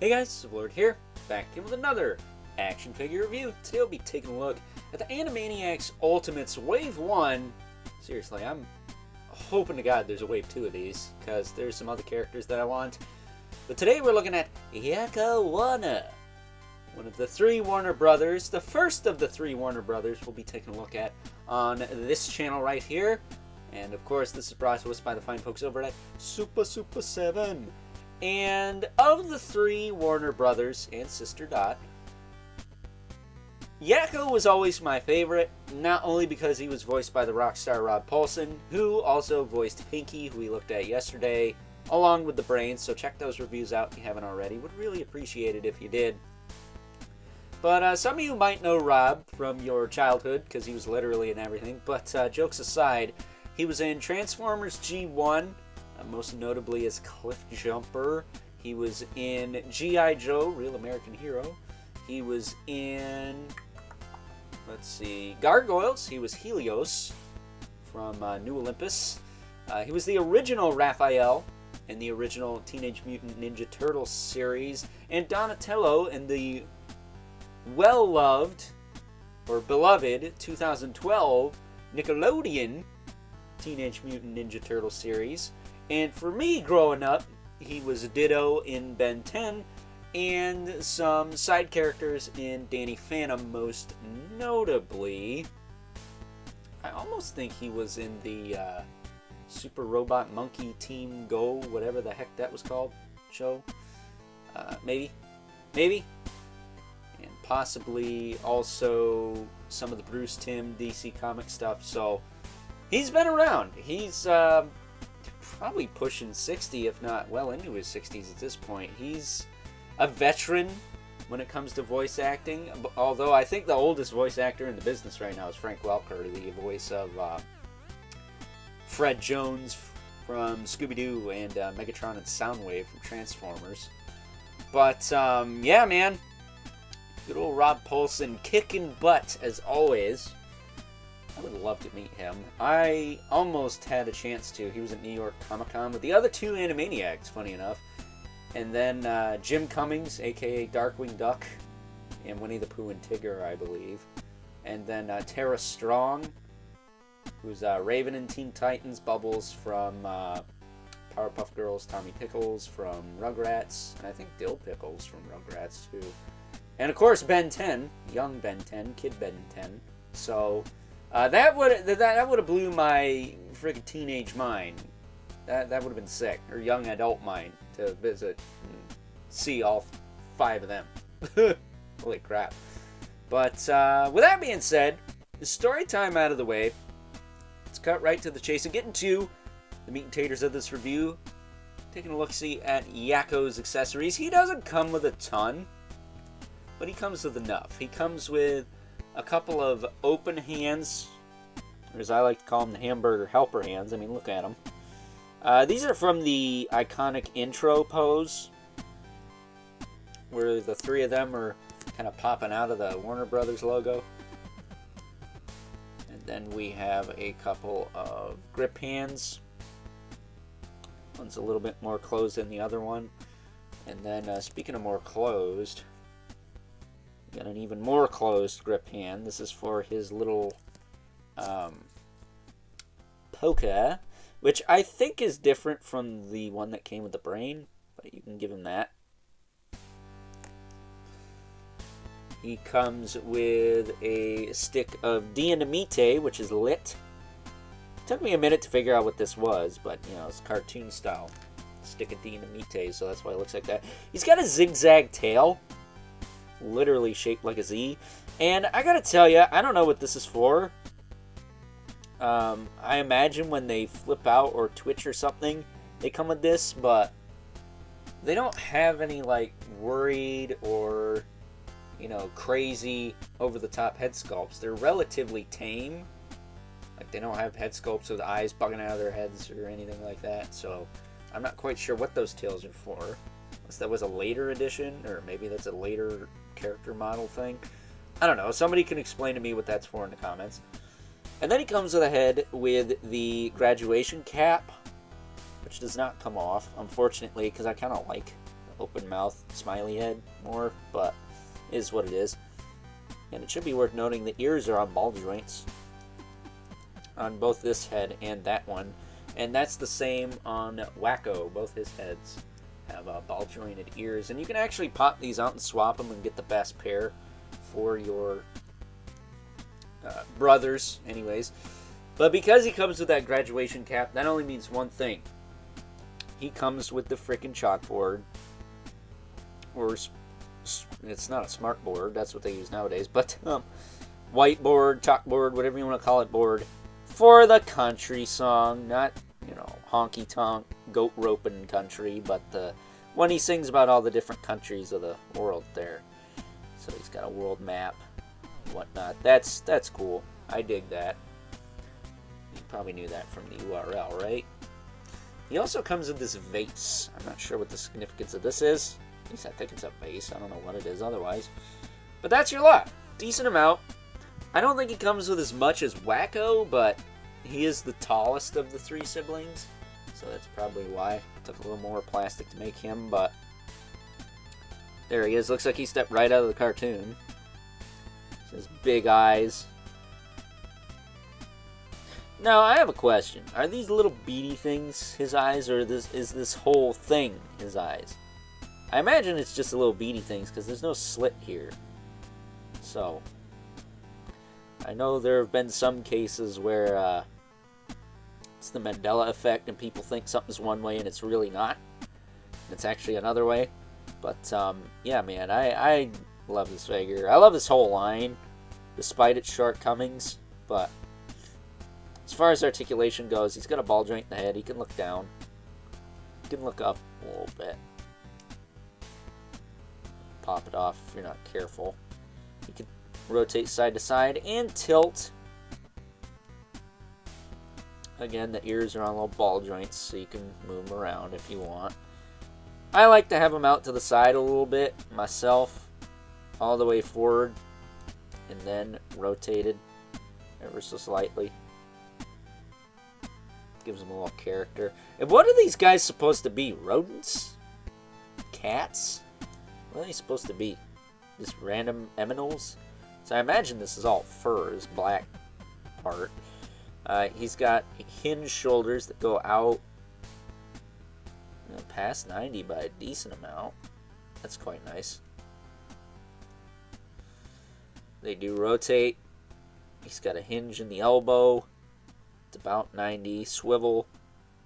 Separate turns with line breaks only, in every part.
Hey guys, Lord here, back in with another action figure review. Today we'll be taking a look at the Animaniacs Ultimates Wave 1. Seriously, I'm hoping to God there's a Wave 2 of these, because there's some other characters that I want. But today we're looking at Yakko, one of the three Warner Brothers, the first of the three Warner Brothers we'll be taking a look at on this channel right here. And of course, this is brought to us by the fine folks over at Super7. And of the three Warner Brothers and Sister Dot, Yakko was always my favorite, not only because he was voiced by the rock star Rob Paulsen, who also voiced Pinky, who we looked at yesterday, along with the Brains, so check those reviews out if you haven't already. Would really appreciate it if you did. But some of you might know Rob from your childhood, because he was literally in everything, but jokes aside, he was in Transformers G1, most notably as Cliff Jumper. He was in G.I. Joe, Real American Hero. He was in, let's see, Gargoyles. He was Helios from New Olympus. He was the original Raphael in the original Teenage Mutant Ninja Turtles series. And Donatello in the well-loved, or beloved, 2012 Nickelodeon Teenage Mutant Ninja Turtles series. And for me, growing up, he was Ditto in Ben 10, and some side characters in Danny Phantom, most notably. I almost think he was in the Super Robot Monkey Team Go, whatever the heck that was called, show. Maybe. And possibly also some of the Bruce Timm DC comic stuff. So he's been around. He's probably pushing 60, if not well into his 60s at this point. He's a veteran when it comes to voice acting, although I think the oldest voice actor in the business right now is Frank Welker, the voice of Fred Jones from Scooby-Doo and Megatron and Soundwave from Transformers. But yeah, man, good old Rob Paulsen kicking butt as always. I would love to meet him. I almost had a chance to. He was at New York Comic Con with the other two Animaniacs, funny enough. And then Jim Cummings, aka Darkwing Duck, and Winnie the Pooh and Tigger, I believe. And then Tara Strong, who's Raven in Teen Titans, Bubbles from Powerpuff Girls, Tommy Pickles from Rugrats, and I think Dill Pickles from Rugrats too. And of course Ben 10, young Ben 10, kid Ben 10. So that would have blew my freaking teenage mind. That would have been sick, or young adult mind, to visit and see all five of them. Holy crap! But with that being said, the story time out of the way, let's cut right to the chase and get into the meat and taters of this review. Taking a look-see at Yakko's accessories. He doesn't come with a ton, but he comes with enough. He comes with a couple of open hands, or as I like to call them, the hamburger helper hands. I mean, look at them. These are from the iconic intro pose, where the three of them are kind of popping out of the Warner Brothers logo. And then we have a couple of grip hands. One's a little bit more closed than the other one. And then, speaking of more closed, got an even more closed grip hand. This is for his little polka, which I think is different from the one that came with the brain, but you can give him that. He comes with a stick of Dinamite, which is lit. It took me a minute to figure out what this was, but you know, it's cartoon style. Stick of Dinamite, so that's why it looks like that. He's got a zigzag tail, literally shaped like a Z. And I gotta tell you, I don't know what this is for. I imagine when they flip out or twitch or something, they come with this, but they don't have any like worried or, you know, crazy over-the-top head sculpts. They're relatively tame. Like, they don't have head sculpts with eyes bugging out of their heads or anything like that. So I'm not quite sure what those tails are for. Unless that was a later edition, or maybe that's a later character model thing. I don't know. Somebody can explain to me what that's for in the comments. And then he comes with a head with the graduation cap, which does not come off, unfortunately, because I kind of like open mouth, smiley head more, but it is what it is. And it should be worth noting the ears are on ball joints on both this head and that one. And that's the same on Yakko. Both his heads have ball jointed ears. And you can actually pop these out and swap them and get the best pair for your brothers, anyways. But because he comes with that graduation cap, that only means one thing. He comes with the freaking chalkboard. Or it's not a smart board, that's what they use nowadays, but whiteboard, chalkboard, whatever you want to call it, board for the country song, not, you know, honky tonk goat roping country, but the one he sings about all the different countries of the world there. So he's got a world map and whatnot. That's cool. I dig that. You probably knew that from the URL, right? He also comes with this vase. I'm not sure what the significance of this is. At least I think it's a vase. I don't know what it is otherwise. But that's your lot. Decent amount. I don't think he comes with as much as Yakko, but he is the tallest of the three siblings. So that's probably why. It took a little more plastic to make him, but there he is. Looks like he stepped right out of the cartoon. His big eyes. Now, I have a question. Are these little beady things his eyes, or is this whole thing his eyes? I imagine it's just the little beady things, because there's no slit here. So, I know there have been some cases where it's the Mandela effect, and people think something's one way, and it's really not. And it's actually another way. But, yeah, man, I love this figure. I love this whole line, despite its shortcomings, but as far as articulation goes, he's got a ball joint in the head. He can look down. He can look up a little bit. Pop it off if you're not careful. He can rotate side to side and tilt. Again, the ears are on little ball joints, so you can move them around if you want. I like to have them out to the side a little bit myself, all the way forward, and then rotated ever so slightly. Gives them a little character. And what are these guys supposed to be? Rodents? Cats? What are they supposed to be? Just random aminals? So I imagine this is all fur, this black part. He's got hinged shoulders that go out past 90 by a decent amount. That's quite nice. They do rotate. He's got a hinge in the elbow. It's about 90. Swivel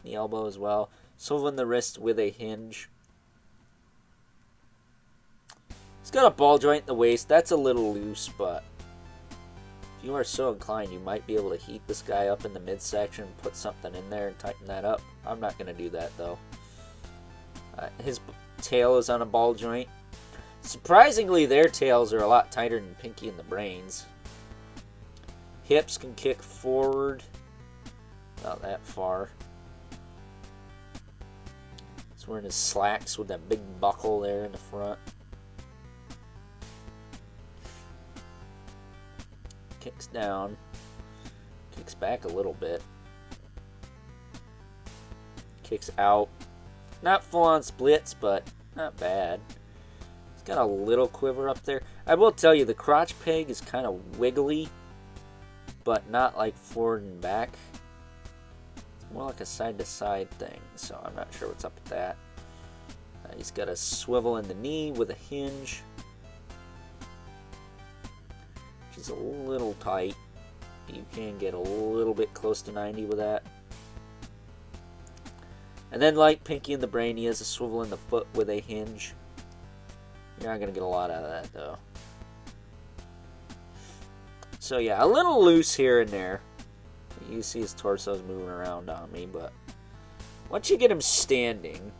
in the elbow as well. Swivel in the wrist with a hinge. He's got a ball joint in the waist. That's a little loose, but if you are so inclined, you might be able to heat this guy up in the midsection, put something in there and tighten that up. I'm not going to do that, though. His tail is on a ball joint. Surprisingly, their tails are a lot tighter than Pinky and the Brains. Hips can kick forward. Not that far. He's wearing his slacks with that big buckle there in the front. Kicks down. Kicks back a little bit. Kicks out. Not full-on splits, but not bad. He's got a little quiver up there. I will tell you, the crotch peg is kind of wiggly, but not like forward and back. It's more like a side-to-side thing, so I'm not sure what's up with that. He's got a swivel in the knee with a hinge, which is a little tight. You can get a little bit close to 90 with that. And then, like Pinky and the Brain, he has a swivel in the foot with a hinge. You're not going to get a lot out of that, though. So, yeah, a little loose here and there. You see his torso's moving around on me, but once you get him standing,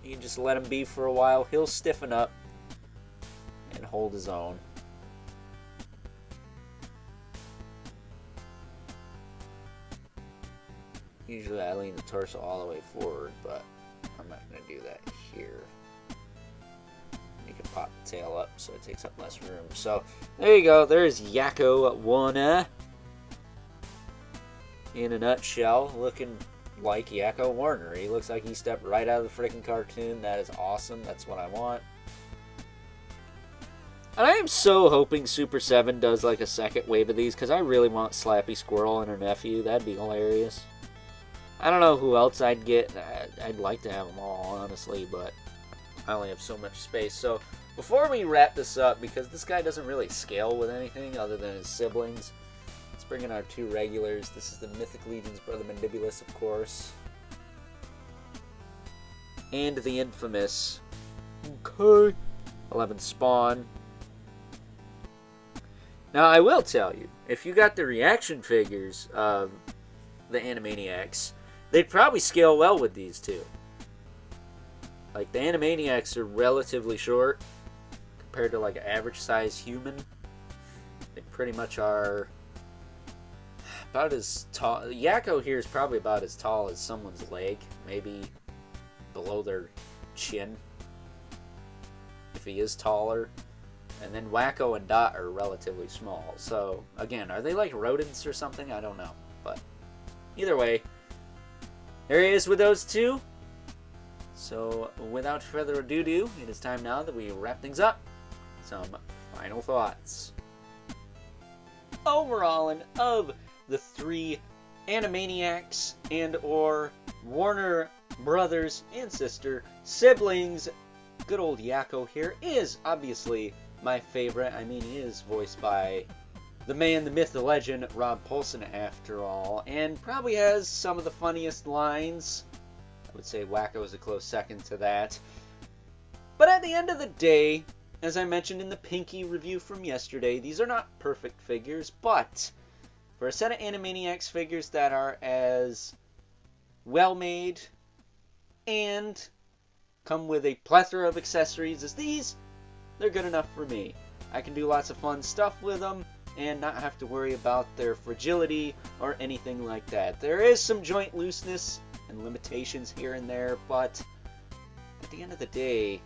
you just let him be for a while. He'll stiffen up and hold his own. Usually I lean the torso all the way forward, but I'm not going to do that here. You can pop the tail up so it takes up less room. So there you go. There's Yakko 1 in a nutshell. Looking like Yakko Warner. He looks like he stepped right out of the freaking cartoon. That is awesome. That's what I want. And I am so hoping Super7 does like a second wave of these, because I really want Slappy Squirrel and her nephew. That'd be hilarious. I don't know who else I'd get. I'd like to have them all, honestly, but I only have so much space. So before we wrap this up, because this guy doesn't really scale with anything other than his siblings, let's bring in our 2 regulars. This is the Mythic Legion's Brother Mandibulus, of course. And the infamous 11 Spawn. Now, I will tell you, if you got the reaction figures of the Animaniacs, they'd probably scale well with these two. Like, the Animaniacs are relatively short compared to, like, an average-sized human. They pretty much are about as tall. Yakko here is probably about as tall as someone's leg, maybe below their chin, if he is taller. And then Wacko and Dot are relatively small. So, again, are they like rodents or something? I don't know. But either way, there he is with those 2. So, without further ado, it is time now that we wrap things up. Some final thoughts. Overall, of the 3 Animaniacs and or Warner brothers and sister siblings, good old Yakko here is obviously my favorite. I mean, he is voiced by the man, the myth, the legend, Rob Paulsen, after all, and probably has some of the funniest lines. I would say Wacko is a close second to that. But at the end of the day, as I mentioned in the Pinky review from yesterday, these are not perfect figures, but for a set of Animaniacs figures that are as well made and come with a plethora of accessories as these, they're good enough for me. I can do lots of fun stuff with them and not have to worry about their fragility or anything like that. There is some joint looseness and limitations here and there, but at the end of the day,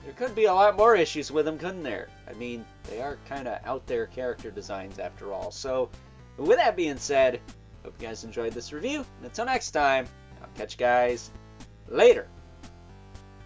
there could be a lot more issues with them, couldn't there? I mean, they are kind of out there character designs after all. So, with that being said, hope you guys enjoyed this review. And until next time, I'll catch you guys later.